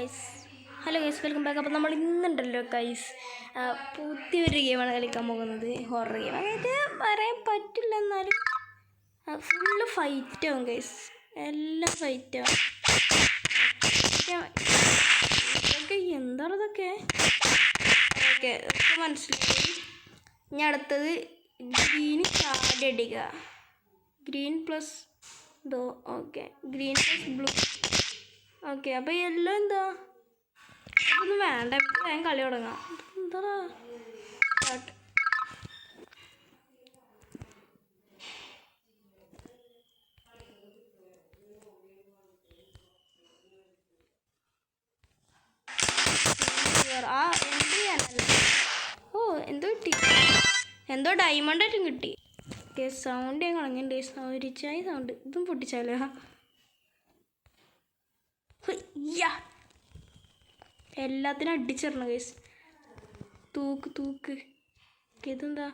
Guys, hello guys, welcome back. അപ്പോൾ നമ്മൾ ഇന്നുണ്ടല്ലോ guys പുതിയൊരു ഗെയിമാണ് കളിക്കാൻ പോകുന്നത്. ഹൊറർ ഗെയിം അതായത് പറയാൻ പറ്റില്ല, എന്നാലും ഫുള്ള് ഫൈറ്റാവും ഗൈസ്, എല്ലാം ഫൈറ്റാവും. ഇതൊക്കെ എന്താണ് ഇതൊക്കെ? ഓക്കെ, ഇതൊക്കെ മനസ്സിലായി. ഇനി അടുത്തത് ഗ്രീന് ചാടി അടിക്കുക. ഗ്രീൻ പ്ലസ് ദോ, okay, green plus blue. Okay, അപ്പോൾ യെല്ലോ എന്താ? അതൊന്നും വേണ്ട, വേഗം കളി തുടങ്ങാം. എന്താ സ്റ്റാർട്ട്. ആ എന്ത് ചെയ്യാനല്ല, ഓ എന്തോ കിട്ടി, എന്തോ ഡയമണ്ടായിട്ടും കിട്ടി. ഓക്കെ, സൗണ്ട് ഞാൻ കളഞ്ഞിട്ടുണ്ട്. ഒരു ചായ സൗണ്ട്, ഇതും പൊട്ടിച്ചാലോ? എല്ലാത്തിനും അടിച്ചിടണം ഗൈസ്. തൂക്ക് തൂക്ക്. ഇതെന്താ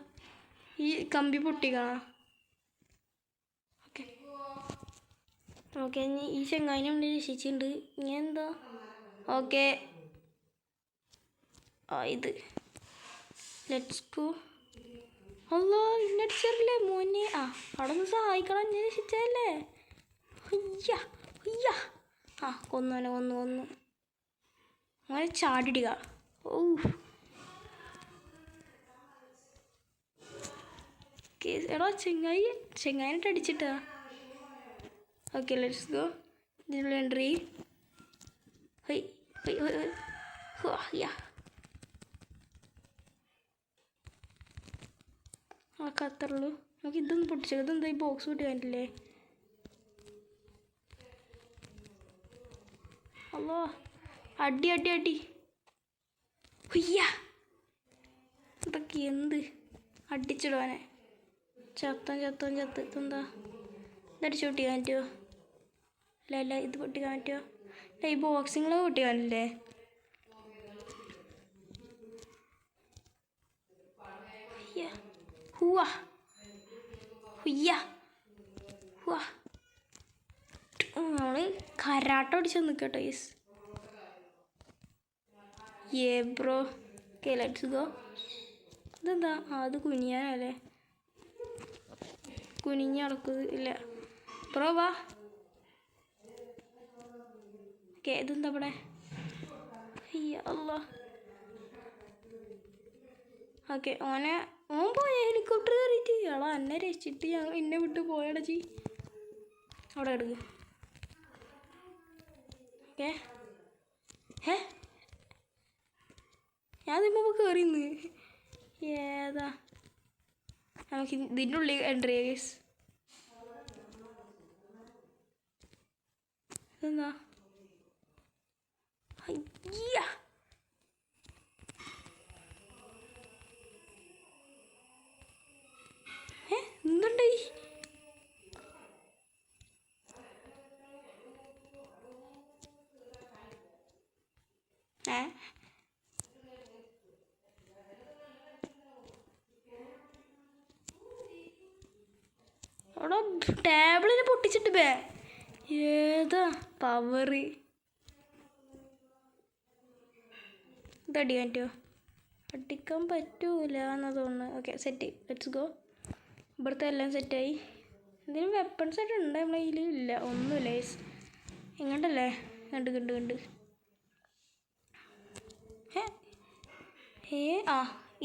ഈ കമ്പി പൊട്ടിക്കണോ? ഓക്കെ ഓക്കെ, ഇനി ഈ ചെങ്ങായിനെ നമ്മൾ രക്ഷിച്ചിട്ടുണ്ട്. ഇനി എന്താ? ഓക്കെ, ഇത് ലെറ്റ്സ് ഗോ. അല്ലോ, ഇന്നടിച്ചറില്ലേ മോനെ? അവിടെ നിന്ന് സഹായിക്കണം, എന്നെ രക്ഷിച്ചല്ലേ. അയ്യ അയ്യ, കൊന്നു കൊന്നു. അങ്ങനെ ചാടിടുക. ഓ, എടാ ചെങ്ങായിനിട്ട് അടിച്ചിട്ടാ. Okay, let's go. ഇതിനുള്ള എൻട്രി. അത്രയുള്ളൂ. നമുക്ക് ഇതൊന്നും പൊട്ടിച്ചത്. ഇതെന്താ ഈ ബോക്സ് പൊട്ടി കണ്ടില്ലേ? അല്ലോ, അടി അടി അടി. ഇതൊക്കെ എന്ത് അടിച്ചിടുവാനെ? ചത്തം. ഇതെന്താ? ഇതടിച്ച് പൊട്ടിക്കാൻ പറ്റുമോ? അല്ല, ഇത് പൊട്ടിക്കാൻ പറ്റുമോ? ഈ ബോക്സിങ്ങൾ പൊട്ടിക്കാനില്ലേ? നമ്മള് കരാട്ട അടിച്ച് നിൽക്കട്ടെ guys. Bro. Okay, let's go. ഇതെന്താ? അത് കുനിയാനല്ലേ? കുനിഞ്ഞ് നടക്കുന്നത് ഇല്ല. ബ്രോ വാ. ഓക്കെ, ഇതെന്താ ഇവിടെ? അല്ലാ. ഓക്കെ, ഓൻ പോയ ഹെലികോപ്റ്റർ കയറിയിട്ട്. എന്നെ രക്ഷിച്ചിട്ട് എന്നെ വിട്ട് പോയടച്ചി. അവിടെ എടുക്കുക. ഓക്കെ, ഞാൻ നിൽക്കുമ്പോൾ കയറിന്ന്. ഏതാ? നമുക്ക് ഇതിൻ്റെ ഉള്ളിൽ എൻട്രി ഗൈസ്. ഇതെന്താ? അയ്യ, എന്തുണ്ട്? അവിടെ ടേബിളിനെ പൊട്ടിച്ചിട്ട് ഏതാ പവറ്? ഇതടിക്കാൻ പറ്റുമോ? അടിക്കാൻ പറ്റൂല എന്നാ തോന്നുന്നു. Okay, set. Let's go. ഇവിടുത്തെ എല്ലാം സെറ്റായി. എന്തെങ്കിലും വെപ്പൺസ് ആയിട്ട് ഉണ്ട് നമ്മളെ കയ്യിൽ? ഇല്ല, ഒന്നുമില്ല ഗൈസ്. എങ്ങോട്ടല്ലേ? കണ്ട്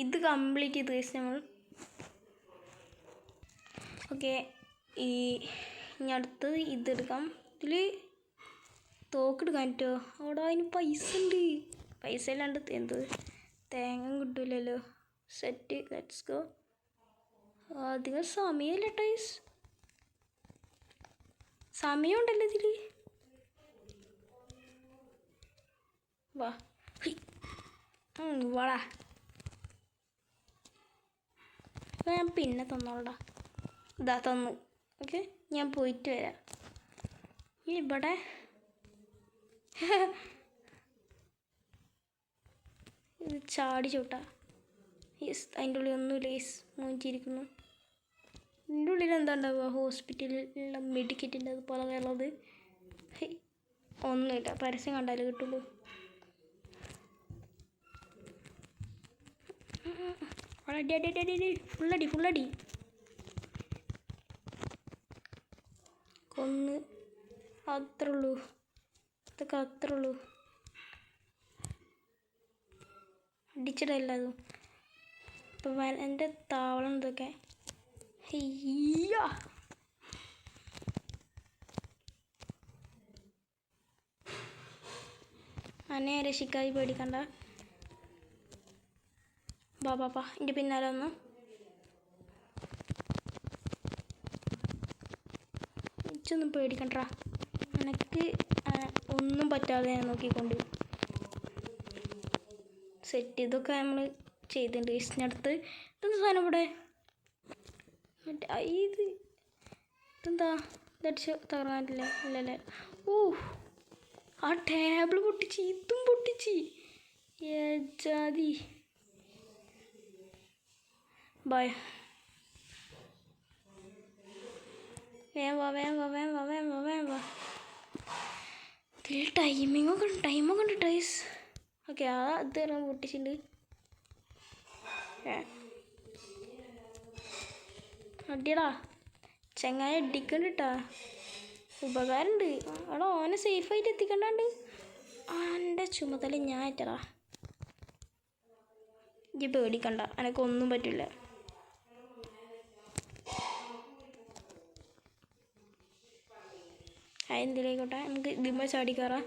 ഇത് കംപ്ലീറ്റ് ചെയ്ത് ഗൈസ് നമ്മൾ. ഓക്കെ, ഇനി അടുത്തത് ഇതെടുക്കാം. ഇതിൽ തോക്കെടുക്കാൻ പറ്റുമോ? അവിടെ അതിന് പൈസ ഉണ്ട്. പൈസ ഇല്ലാണ്ട് എന്ത് തേങ്ങ കിട്ടൂലല്ലോ. Set, let's go. അധികം സമയമില്ല ടൈസ്. സമയമുണ്ടല്ലോ ഇതിൽ. വാടാ, ഞാൻ പിന്നെ തന്നോളടാ. ഇതാ തന്നു. ഓക്കെ, ഞാൻ പോയിട്ട് വരാം. ഇവിടെ ഇത് ചാടി ചൂട്ടാ. യെസ്, അതിൻ്റെ ഉള്ളിൽ ഒന്നുമില്ല യെസ്, മൂഞ്ചിരിക്കുന്നു. ഇതിൻ്റെ ഉള്ളിൽ എന്താ ഉണ്ടാവുക? ഹോസ്പിറ്റലിലുള്ള മെഡിക്കറ്റിൻ്റെ അതുപോലെ ഉള്ളത്. ഒന്നുമില്ല, പരസ്യം കണ്ടാലേ കിട്ടുള്ളൂ. അടി അടി അടി അടി ഫുള്ളടി ഫുള്ളടി. കൊന്ന്. അത്രേ ഉള്ളൂ. ഇതൊക്കെ അത്രേ ഉള്ളൂ. അടിച്ചിടല്ല അതും. ഇപ്പം എൻ്റെ താവളം ഇതൊക്കെ. അയ്യ അന്നെ രക്ഷിക്കായി പേടിക്കണ്ട. ബാ എൻ്റെ പിന്നാലെ വന്നു. ഇച്ചൊന്നും പേടിക്കണ്ട. എനിക്ക് ഒന്നും പറ്റാതെ ഞാൻ നോക്കിക്കൊണ്ട് സെറ്റ്. ഇതൊക്കെ നമ്മൾ ചെയ്തിട്ടുണ്ട്. ഇസിനടുത്ത് ഇതെന്താ സാധനം ഇവിടെ? ഇതെന്താ ഇതടിച്ച് തകർന്നിട്ടില്ല. ഇല്ലല്ലേ. ആ ടേബിൾ പൊട്ടിച്ച്. ഇതും പൊട്ടിച്ച്. ജാതി ബായ്. വേഗം വാ. ഇതിൽ ടൈമൊക്കെ ഉണ്ട് ടൈസ്. ഓക്കെ ഇത് പൊട്ടിച്ചിട്ടുണ്ട്. അടിയടാ ചെങ്ങായി അടിക്കണ്ട കേട്ടാ. ഉപകാരമുണ്ട്. അവിടെ ഓനെ സേഫായിട്ട് എത്തിക്കണ്ടാണ്ട് എൻ്റെ ചുമതല ഞാൻ ഏറ്റടാ. ഇജ്ജ് പേടിക്കണ്ട, എനക്കൊന്നും പറ്റില്ല. എന്തിലായിക്കോട്ടെ, നമുക്ക് ഇതിമ്മ ചാടിക്കയറാം.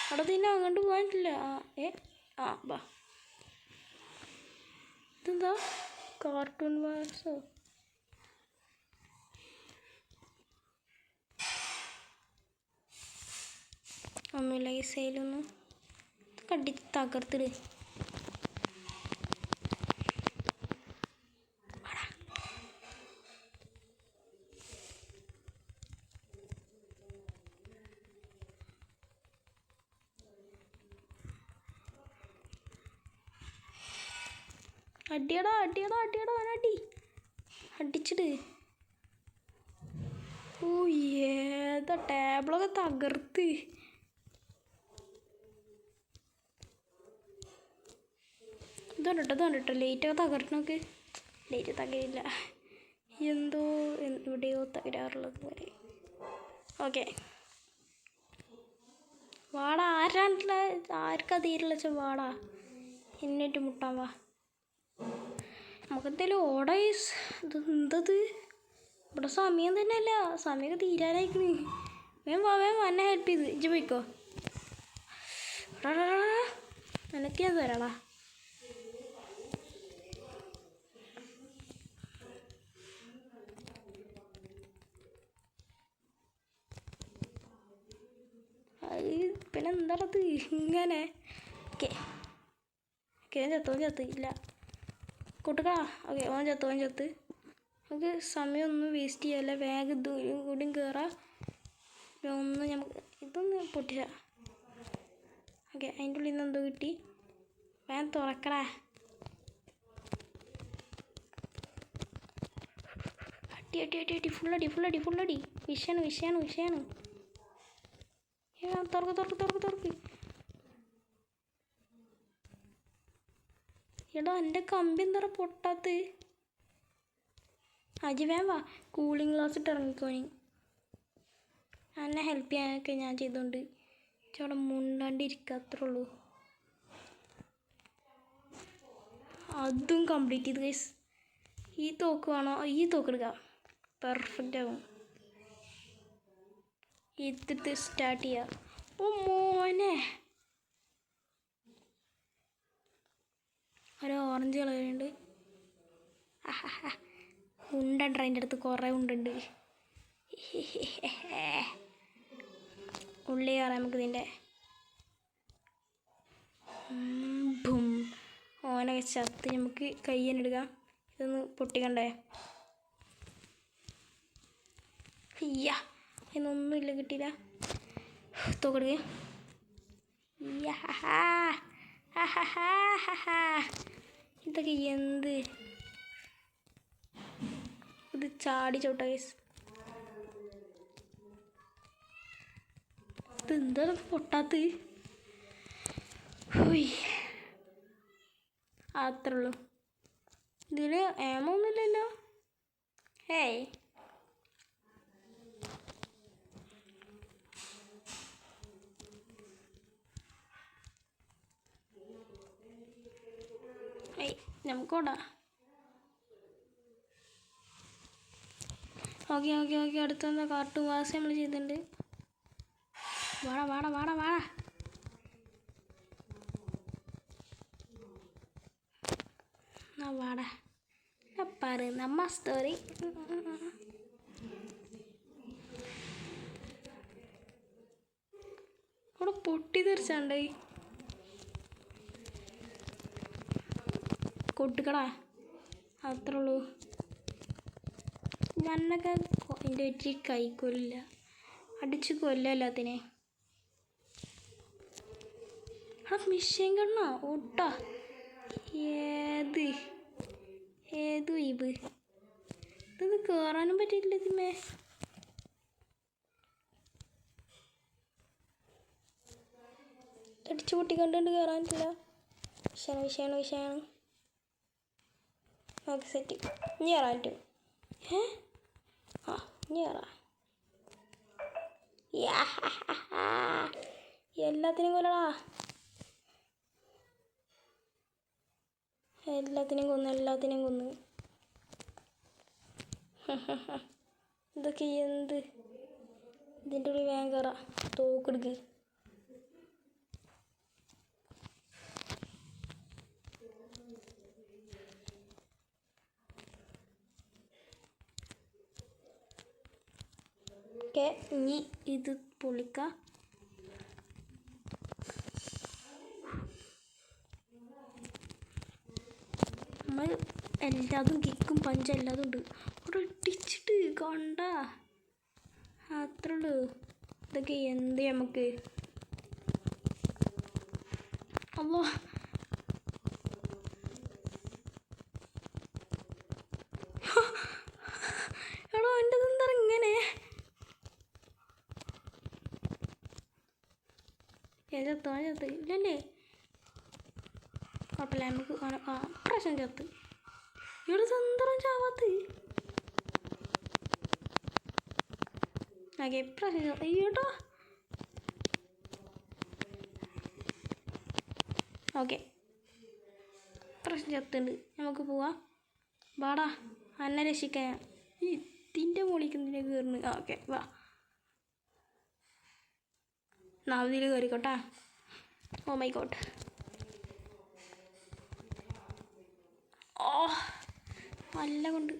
അവിടെ തന്നെ അങ്ങോട്ട് പോകാനില്ല. ബാ. ഇതെന്താ കാർട്ടൂൺ വാർസോ? ഒന്നുമില്ല. ഈ സൈലൊന്നും കടിച്ച് തകർത്തിട്. അടിയടാ അടി അടിച്ചിട്. ഏതാ ടേബിളൊക്കെ തകർത്ത്. ഇതുകൊണ്ടിട്ടോ ലേറ്റൊക്കെ തകർക്കണൊക്കെ. ലേറ്റ് തകരില്ല. എന്തോ എവിടെയോ തകരാറുള്ളത് പോലെ. ഓക്കെ വാടാ. ആരാണ്ടില്ല, ആർക്കാ തീരില്ല വെച്ചാൽ വാടാ. എന്നിട്ട് മുട്ടാൻ വാ. നമുക്കെന്തായാലും ഓടൈസ്. എന്തത് ഇവിടെ സമയം തന്നെയല്ല. സമയമൊക്കെ തീരാനായിക്കണ്. വേഗം വാ എന്നെ ഹെൽപ്പ് ചെയ്ത്. ഇജ്ജ് പോയിക്കോ. നിനക്ക് ഞാൻ തരാടാ. പിന്നെ എന്താണത് ഇങ്ങനെ? ഓക്കെ ഞാൻ ചത്ത് ഇല്ല കൂട്ടുകാ. ഓക്കെ ഓൻ ചത്ത്. നമുക്ക് സമയമൊന്നും വേസ്റ്റ് ചെയ്യല്ല. വേഗം ഇതും കൂടിയും കയറാം. ഒന്ന് നമുക്ക് ഇതൊന്ന് പൊട്ടിച്ച. ഓക്കെ അതിൻ്റെ ഉള്ളിൽ നിന്ന് എന്തോ കിട്ടി. വേഗം തുറക്കടാ. അടി ഫുള്ളടി. വിഷയാണ്. തുറക്ക്. എടാ എൻ്റെ കമ്പി എന്താ പൊട്ടാത്ത്? അജി വേം വാ. കൂളിംഗ് ഗ്ലാസ് ഇട്ട് ഇറങ്ങിക്കോനി. എന്നെ ഹെൽപ്പ് ചെയ്യാനൊക്കെ ഞാൻ ചെയ്തോണ്ട് അവിടെ മുണ്ടാണ്ടിരിക്കുക. അത്രേ ഉള്ളൂ. അതും കംപ്ലീറ്റ് ചെയ്ത് ഗൈസ്. ഈ തോക്ക് വേണോ? ഈ തോക്ക് എടുക്കാം. പെർഫെക്റ്റ് ആകും. ഇത് സ്റ്റാർട്ട് ചെയ്യാം. ഓ മോനെ, ഒരു ഓറഞ്ച് കളറുണ്ട്. ഉണ്ടുണ്ട് അതിൻ്റെ അടുത്ത് കുറേ ഉണ്ടുണ്ട്. ഉള്ളി കയറാം നമുക്ക് ഇതിൻ്റെ. ഓനെ ചത്ത് നമുക്ക് കയ്യനെടുക്കാം. ഇതൊന്ന് പൊട്ടിക്കണ്ടേ? ഇയ്യ ഇതൊന്നുമില്ല, കിട്ടിയില്ല. തോക്കെടുക്ക്. ഇതൊക്കെ എന്ത്? ഇത് ചാടി ചവിട്ട കേസ്. ഇതെന്താ പൊട്ടാത്ത? ഹുയ്. അത്രേ ഉള്ളൂ. ഇതിൽ ഏമോ ഒന്നുമില്ലല്ലോ. ഹേയ് നമുക്കോടാ. Okay okay okay. അടുത്തെന്താ കാർട്ടൂൺ ക്ലാസ് നമ്മൾ ചെയ്തിട്ടുണ്ട്. വാടാ വാടാ വാടാ വാടാ. വാടാ പാറ് നമ്മ സ്റ്റോറി. അവിടെ പൊട്ടി തെറിച്ചാണ്ടായി. കൊട്ടുക്കടാ. അത്രേ ഉള്ളൂ. ഞാനൊക്കെ എൻ്റെ വെച്ച് കൈക്കൊല്ലില്ല, അടിച്ച് കൊല്ല എല്ലാത്തിനെ. ആ മിഷ്യൻ കണ്ണോ ഓട്ടാ. ഏത് ഏതു ഇത് ഇതൊന്നും കയറാനും പറ്റിയില്ല. ഇതിമേ അടിച്ചു പൊട്ടിക്കൊണ്ടുണ്ട് കയറാൻ പറ്റില്ല. വിഷയമാണ്. Okay set. ഇനി കയറാൻ പറ്റും. ഇനി കയറാം. എല്ലാത്തിനും കൊല്ലടാ. എല്ലാത്തിനെയും കൊന്നു. ഇതൊക്കെ എന്ത്? ഇതിൻ്റെ ഉള്ളിൽ വേഗം കയറാം. തോക്കെടുക്ക്. ഓക്കെ ഇനി ഇത് പൊളിക്കാം. നമ്മൾ എല്ലാതും കിക്കും പഞ്ചും എല്ലാതും ഉണ്ട്. അവിടെ ഇടിച്ചിട്ട് കണ്ട. അത്രേ ഉള്ളൂ. ഇതൊക്കെ എന്ത് നമുക്ക്. അല്ലോ എടോ എൻ്റെ എന്താ ഇങ്ങനെ. ചത്ത് ഇല്ലല്ലേ. കുഴപ്പമില്ല, നമുക്ക് പ്രശ്നം ചത്ത്. ഇവിടെ സ്വന്തം ചാവാത്ത്. ഓക്കെ പ്രശ്നം ചത്ത്. അയ്യോട്ടോ. ഓക്കെ പ്രശ്നം ചത്തുണ്ട്. നമുക്ക് പോവാം. വാടാ അന്നെ രക്ഷിക്കാൻ. ഇതിൻ്റെ മുകളിലേക്ക് എന്തിനാ കയറുന്നു? ഓക്കെ വാ. നാവിൽ കയറിക്കോട്ടാ. ഓ മൈ ഗോഡ്. ഓ നല്ല കൊണ്ട്.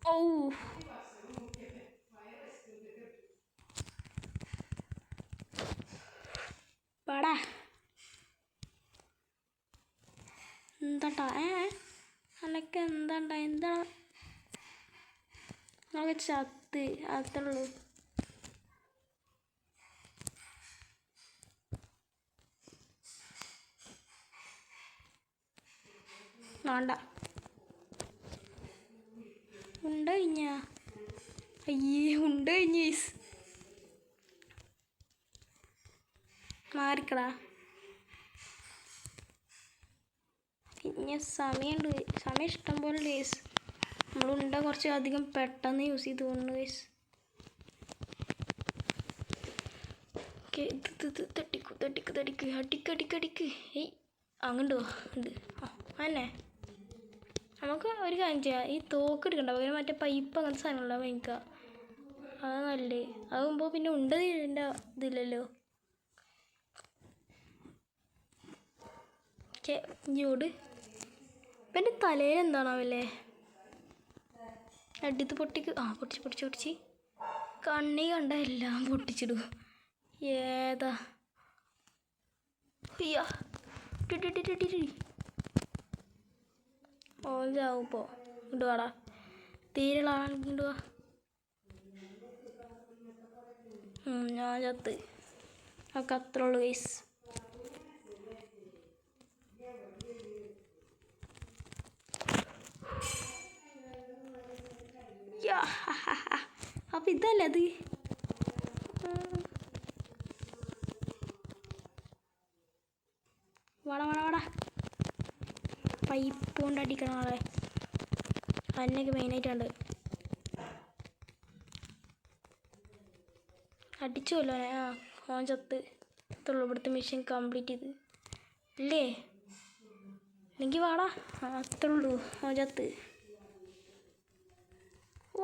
ഓ പാടാ. എന്താട്ടാ അനക്ക് എന്താ നമുക്ക് ചത്ത്. അത്രേ ഉള്ളൂ. വേണ്ട ഉണ്ട് കഴിഞ്ഞ. അയ്യേ ഉണ്ട് കഴിഞ്ഞ. മാറിക്കടാ. പിന്നെ സമയമുണ്ട്. സമയം ഇഷ്ടം പോലെ ഡേയ്സ്. നമ്മളുണ്ട കുറച്ച് അധികം പെട്ടെന്ന് യൂസ് ചെയ്ത് തോന്നുന്നു ഗൈസ്. ഓക്കെ ഇത് തട്ടിക്ക് അടിക്ക്. ഏയ് അങ്ങോട്ട് ഉണ്ട്. അന്നെ നമുക്ക് ഒരു കാര്യം ചെയ്യാം. ഈ തോക്ക് എടുക്കണ്ട, പകരം മറ്റേ പൈപ്പ് അങ്ങനത്തെ സാധനങ്ങളുണ്ടാവും വാങ്ങിക്കുക. അതാണ് നല്ലത്. അതാകുമ്പോൾ പിന്നെ ഉണ്ട് ഇതിൻ്റെ ഇതില്ലല്ലോ. ഇഞ്ഞോട് ഇപ്പം എൻ്റെ തലയിൽ എന്താണാവല്ലേ. അടിത്ത് പൊട്ടിക്ക്. പൊട്ടിച്ച് കണ്ണി കണ്ട എല്ലാം പൊട്ടിച്ചിടും. ഏതാ ഓഞ്ചാവും ഇപ്പോൾ. ഇടുവാടാ തീരെയുള്ള ഇടുവാ. ഞാൻ ചത്ത്. ഒക്കെ അത്രേ ഉള്ളൂ ഗൈസ്. അപ്പം ഇതല്ലേ അത്. പൈപ്പ് കൊണ്ട് അടിക്കണം ആളെ. അതിനൊക്കെ മെയിനായിട്ടുണ്ട്. അടിച്ചുമല്ലോ. ആ ഓൻ ചത്ത്. ഇത്രയുള്ളൂ ഇവിടുത്തെ മിഷൻ കംപ്ലീറ്റ് ചെയ്ത് ഇല്ലേ? അല്ലെങ്കിൽ വാടാ. ആ അത്രേ ഉള്ളൂ. ഓൻ ചത്ത്.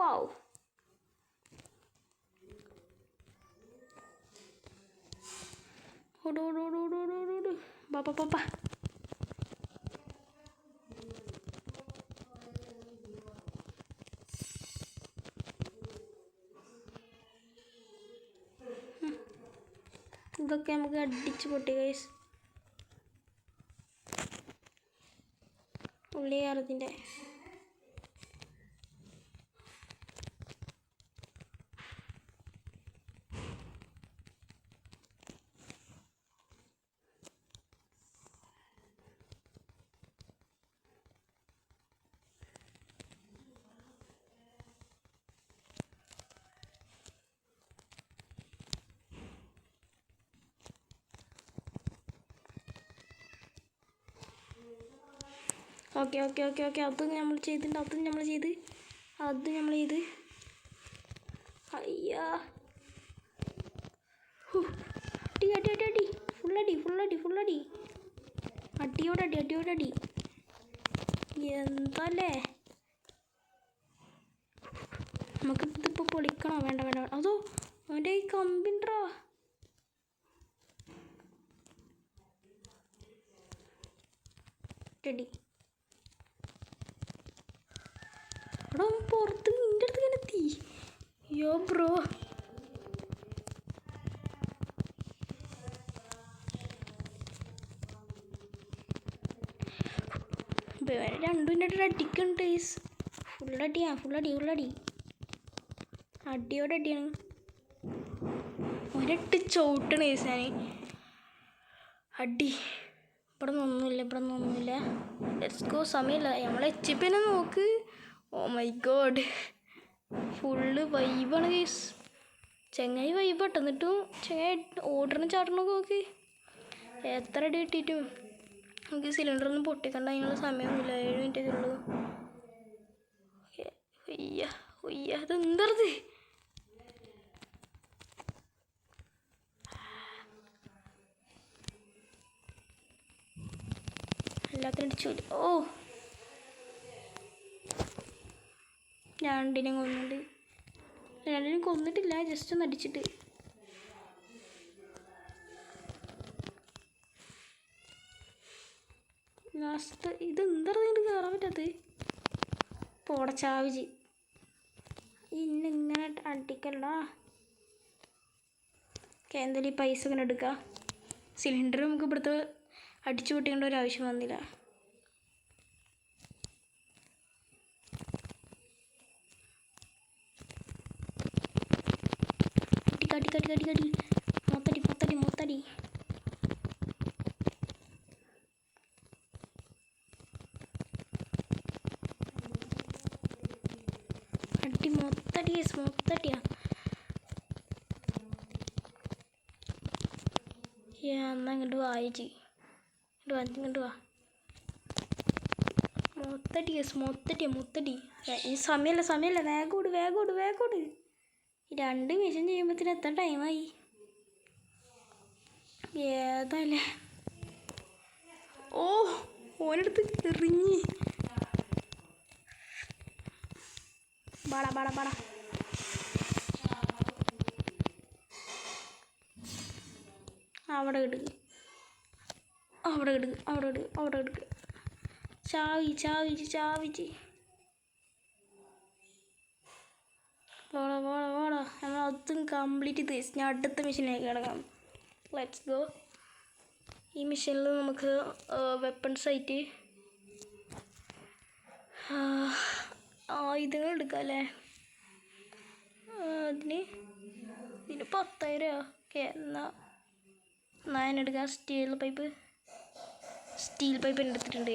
വാവ്. ഓടോടോടോടോടോടോട്. ബാപ്പാ. ഇതൊക്കെ നമുക്ക് അടിച്ച് പൊട്ടി ഗൈസ്. ഉള്ളി കയറത്തിൻ്റെ ഓക്കെ. അതും നമ്മൾ ചെയ്തിട്ടുണ്ട്. അതും നമ്മൾ ചെയ്ത് അയ്യാ. അടി. ഫുള്ളടി. അടിയോടടി. എന്തല്ലേ. നമുക്ക് ഇതിപ്പോൾ പൊളിക്കണോ? വേണ്ട. അതോ അവൻ്റെ ഈ കമ്പിണ്ടോ? റെഡി. എടാ പുറത്ത് നിൻ്റെ അടുത്ത് ഇങ്ങനെ എത്തി. യോ ബ്രോ. രണ്ടും എൻ്റെ അടിക്കുന്നുണ്ട്. ഫുള്ളടി. അടിയോടടിയാണ്. ഒരിട്ട് ചവിട്ടണ ഞാൻ. അടി. ഇവിടെ ഒന്നുമില്ല. Let's go. സമയമില്ല. നമ്മളെ HP നോക്ക്. Oh my god. ഫുള്ള് വൈബാണ് ഗൈസ്. ചെങ്ങായി വൈബാട്ടോ. എന്നിട്ടും ചെങ്ങായി ഓടണം ചാടണമൊക്കെ നോക്ക്. എത്ര അടി കിട്ടിയിട്ടും നമുക്ക് സിലിണ്ടറൊന്നും പൊട്ടിക്കണ്ട. അതിനുള്ള സമയമൊന്നുമില്ല. 7 മിനിറ്റൊക്കെ ഉള്ളൂ. അതെന്തത്? എല്ലാത്തിനും അടിച്ചു. ഓ രണ്ടിനും കൊന്നിട്ടില്ല. ജസ്റ്റ് ഒന്ന് അടിച്ചിട്ട്. ലാസ്റ്റ് ഇതെന്താ കയറാൻ പറ്റാത്തത്? പോടച്ചാവിജി ഇന്നിങ്ങനെ അടിക്കല്ല. എന്തായാലും ഈ പൈസ ഇങ്ങനെ എടുക്കാം. സിലിണ്ടർ നമുക്ക് ഇവിടുത്തെ അടിച്ചു പൊട്ടിക്കേണ്ട ഒരു ആവശ്യം വന്നില്ല. കടി. മൊത്തടി. അടി മൊത്തടിയാ. എന്നാ ഇങ്ങോട്ട് വായിച്ച് ഇങ്ങോട്ട് വാ. മൊത്തടി. ഈ സമയമല്ല. വേഗോട്. 2 മിഷൻ ചെയ്യുമ്പോഴത്തേന് എത്ര ടൈമായി? ഏതല്ലേ. ഓ ഓനെടുത്ത് എറിഞ്ഞ്. ബാടാ. അവിടെ ഇടുക. ചാവിച്ച്. പോടാ. നമ്മൾ അതും കംപ്ലീറ്റ് ചെയ്ത് ഞാൻ അടുത്ത മിഷനിലേക്ക് കിടക്കാം. Let's go. ഈ മിഷനിൽ നമുക്ക് വെപ്പൺസ് ആയിട്ട് ആയുധങ്ങൾ എടുക്കാം അല്ലേ? ഇതിന് 10,000. ഓക്കെ. എന്നാൽ ഞാനെടുക്കാം. സ്റ്റീൽ പൈപ്പ് എടുത്തിട്ടുണ്ട്.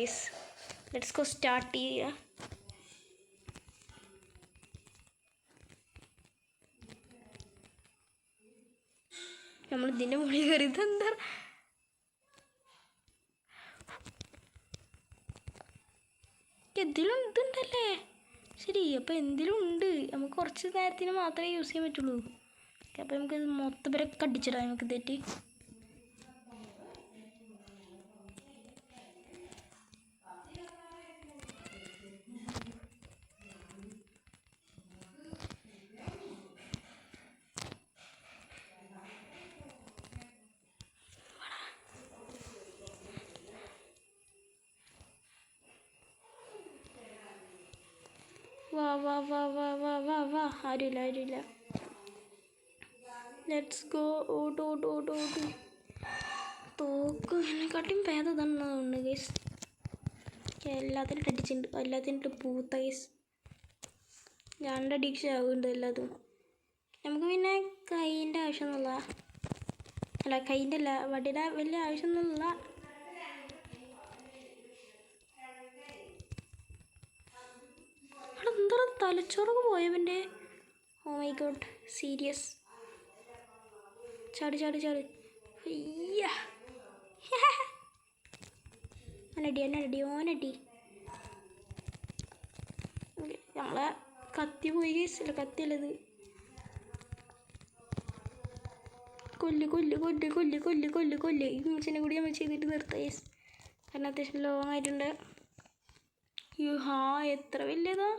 Let's go. സ്റ്റാർട്ട് ചെയ്യുക. നമ്മൾ ഇതിൻ്റെ മുകളിൽ കയറി. ഇതെന്താ? ശരി, അപ്പോൾ എന്തെങ്കിലും ഉണ്ട്. നമുക്ക് കുറച്ച് നേരത്തിന് മാത്രമേ യൂസ് ചെയ്യാൻ പറ്റുള്ളൂ. അപ്പോൾ നമുക്ക് മൊത്തം പേരൊക്കെ അടിച്ചിടാം നമുക്ക് തെറ്റി. വാ വാ വാ വാ വാ വാ വാ ആരുമില്ല. Let's go. ഓട്ട്. തോക്കിനെക്കാട്ടിയും ഭേദം തന്നതുകൊണ്ട് ഗൈസ്. എല്ലാത്തിനും അടിച്ചിട്ടുണ്ട്. എല്ലാത്തിനും പൂത്ത ഗൈസ്. 2 അഡിക്ഷൻ ആവുന്നുണ്ട് എല്ലാതും. നമുക്ക് പിന്നെ കൈൻ്റെ ആവശ്യമൊന്നുമില്ല. കൈൻ്റെ അല്ല, വടിയുടെ വലിയ ആവശ്യമൊന്നുമില്ല. എന്താ തലച്ചോറൊക്കെ പോയവൻ്റെ. Oh my god, serious. ചാട്. അയ്യ, ഓനടി. നമ്മളെ കത്തി പോയി കേസില്ല. കത്തിയല്ലത്. കൊല്ല്. ഈ മിഷനെ കൂടി നമ്മൾ ചെയ്തിട്ട് നിർത്താം കേസ്. കാരണം അത്യാവശ്യം ലോങ് ആയിട്ടുണ്ട്. എത്ര വലിയതാ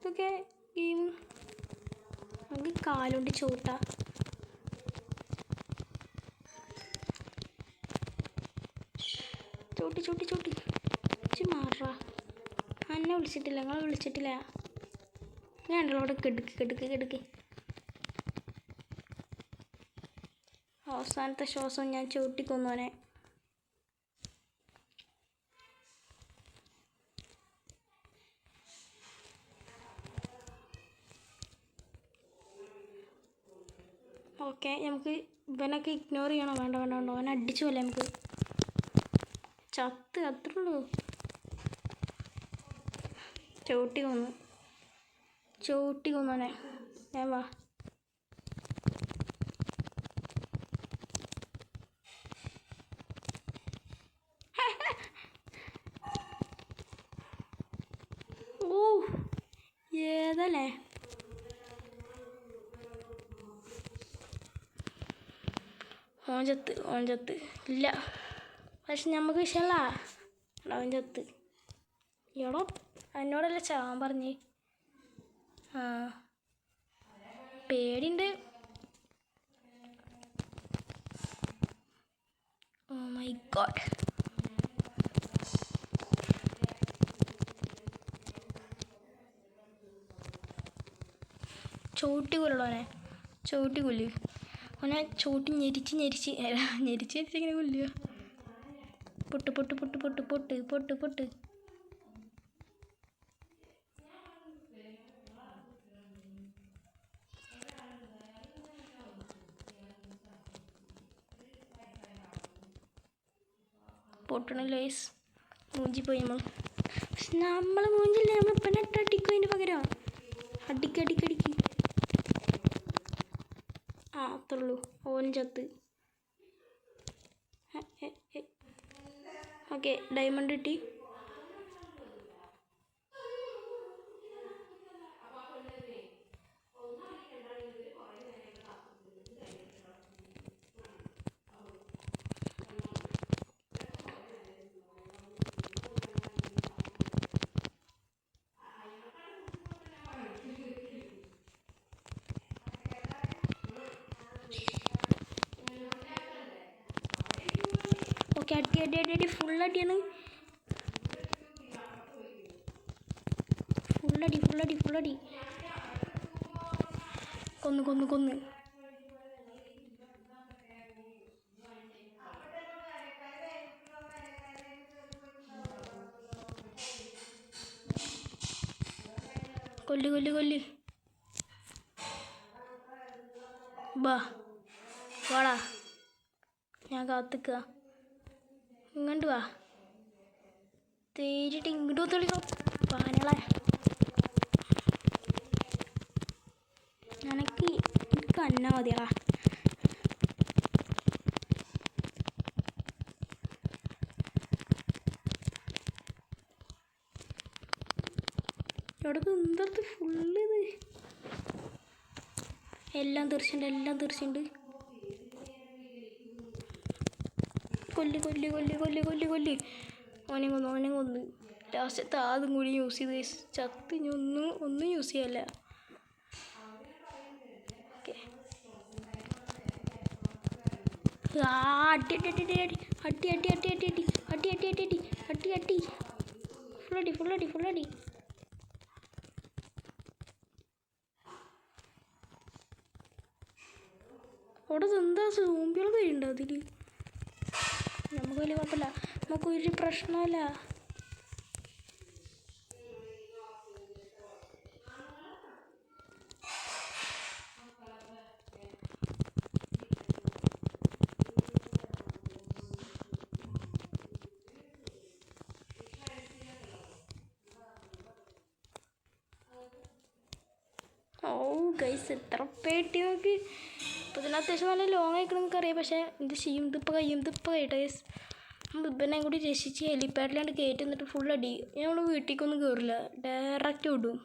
ഇതൊക്കെ ഗെയിം. നമുക്ക് കാലുകൊണ്ട് ചോട്ടാ. ചോട്ടി മാറാ. എന്നെ വിളിച്ചിട്ടില്ല, നിങ്ങൾ വിളിച്ചിട്ടില്ല. ഞാൻ അവിടെ കെടുക്ക്. അവസാനത്തെ ശ്വാസം ഞാൻ ചവിട്ടിക്കൊന്നോനെ. ഓക്കെ, നമുക്ക് ഇവനൊക്കെ ഇഗ്നോർ ചെയ്യണോ? വേണ്ട. അവനെ അടിച്ചു പോലെ നമുക്ക്. ചത്ത് അത്രേ ഉള്ളൂ. ചവിട്ടി കൊന്നോനെ. വാ. ഓ ഏതല്ലേ. ഓൻ ചത്ത് ഇല്ല. പക്ഷെ നമുക്ക് വിഷയമല്ല. അവൻ ചത്ത്. എടോ എന്നോടല്ലേ ചാവാൻ പറഞ്ഞ്. പേടിയുണ്ട്. Oh my god. ചവിട്ടി കൊല്ല്. ഓനെ ചവിട്ടി ഞെരിച്ച് ഇങ്ങനെ കൊല്ലുക. പൊട്ട്. പൊട്ടണില്ല ഗൈസ്. മൂഞ്ചി പോയി നമ്മൾ. പക്ഷെ നമ്മളെ മൂഞ്ചില്ല. നമ്മളിപ്പം അടിക്കും. അതിൻ്റെ പകരം അടിക്ക്. അത്രയുള്ളൂ. ഓൻ ചത്ത്. ഓക്കെ, ഡയമണ്ട് കിട്ടി. ഓക്കെ, അടി. ഫുൾ അടിയാണ്. ഫുള്ളടി. കൊന്ന്. കൊല്ല്. വാടാ, ഞാൻ കാത്തിക്കുക. ഇങ്ങോട്ട് വാ. തേരിട്ട് ഇങ്ങോട്ട് ഒത്തുകളിക്കോ പാനളെ. എനിക്ക് അന്ന മതിയാ. എവിടെ എന്തത് ഫുള്ള് ഇത് എല്ലാം തീർച്ചയുണ്ട്. കൊല്ല്. ഓനെ കൊന്ന് ലാസ്റ്റത്തെ അതും കൂടി യൂസ് ചെയ്ത് ചത്ത്. ഇനി ഒന്നും യൂസ് ചെയ്യല്ല. അടി ഫുള്ളടി. അവിടെ എന്താ സോംബികൾ കഴിയുണ്ടോ അതിൽ? നമുക്ക് വലിയ കുഴപ്പമില്ല, നമുക്കൊരു പ്രശ്നമല്ല. ഓ ഗൈസ് എത്ര പേട്ടി നോക്ക്. ഇപ്പോൾ ഇതിന് അത്യാവശ്യം നല്ല ലോങ് ആയിക്കണം നമുക്കറിയാം. പക്ഷേ എന്ത് ചെയ്യും, ഇതിപ്പോൾ കഴിയട്ടെ ഗൈസ്. ഇവനെ കൂടി രക്ഷിച്ച് ഹെലിപ്പാഡിലാണ്ട് കയറ്റി എന്നിട്ട് ഫുൾ അടി. നമ്മൾ വീട്ടിലേക്കൊന്നും കയറില്ല, ഡയറക്റ്റ് വിടും.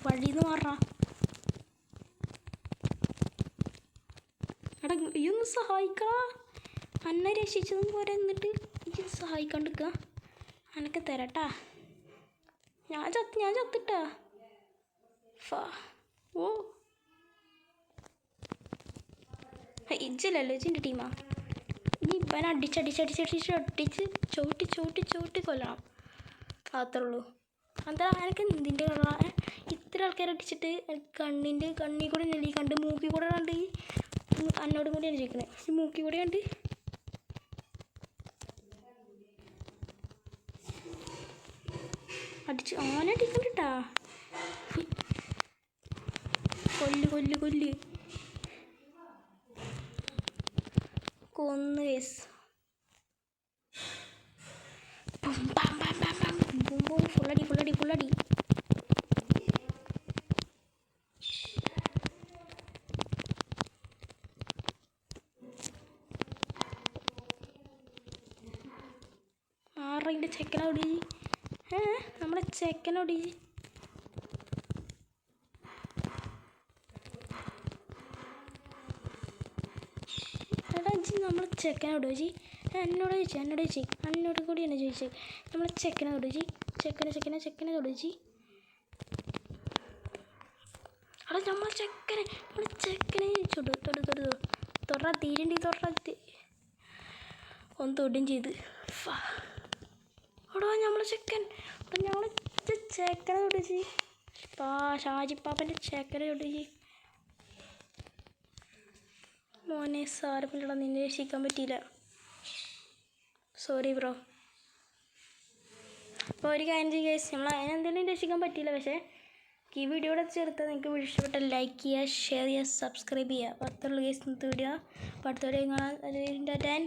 വഴിന്ന് മാറാ. എടാ ഈ ഒന്ന് സഹായിക്കാ, അന്നെ രക്ഷിച്ചതും പോരെ. എന്നിട്ട് ഈ സഹായിക്കാണ്ടിരിക്കുക. അനക്ക് തരട്ടാ, ഞാൻ ചത്തിട്ടാ. ഓ ഇജ്ജല്ലല്ലോ, ഇജിൻ്റെ ടീമാ. ഇനി ഇവൻ അടിച്ച് ചവിട്ടി കൊല്ലണം. അത്രേ ഉള്ളൂ. എന്താ എനിക്ക് എന്തിൻ്റെ ഇത്ര ആൾക്കാരെ അടിച്ചിട്ട് കണ്ണിൽ കൂടെ നെല്ലി കണ്ട്, മൂക്കിൽ കൂടെ കണ്ട്. എന്നോടും കൂടിയാണ് ചോദിക്കണേ, ഈ മൂക്കിൽ കൂടെ കണ്ട്. ഓനെ അടിക്കണ്ടിട്ടാ. കൊല്ല് കൊന്ന് കേസ്. ഫുള്ളടി. ആറിൻ്റെ ചെക്കനോടി, നമ്മളെ ചെക്കനോടി. എടാ ജി നമ്മളെ ചെക്കനോടോ ജി? എന്നോട് കൂടിയാണ് ചോദിച്ചത്. നമ്മളെ ചെക്കനോടോ ജി? ചെക്കനെ തൊടു ജി. എടാ നമ്മളെ ചെക്കനെ തൊട തീരണ്ടി ഒന്ന് തൊടും ചെയ്ത്. എടാ നമ്മളെ ചെക്കനെ തൊടു ജി. ഷാജിപ്പാപ്പൻ്റെ ചെക്കനെ തൊടു ജി. മോനെ സാരമില്ലടാ, നിന്നെ രക്ഷിക്കാൻ പറ്റിയില്ല, സോറി ബ്രോ. അപ്പോൾ ഒരു കാര്യം ചെയ്യുക ഗൈസ്, നമ്മൾ അതിനെന്തെങ്കിലും രക്ഷിക്കാൻ പറ്റിയില്ല. പക്ഷേ ഈ വീഡിയോ ഇവിടെ ചേർത്ത് നിങ്ങൾക്ക് ഇഷ്ടപ്പെട്ട ലൈക്ക് ചെയ്യുക, ഷെയർ ചെയ്യുക, സബ്സ്ക്രൈബ് ചെയ്യുക. അപ്പോൾ അത്രയുള്ള ഗൈസ് ഇന്നത്തെ വീഡിയോ. അപ്പോൾ അടുത്ത വീഡിയോ കാണാൻ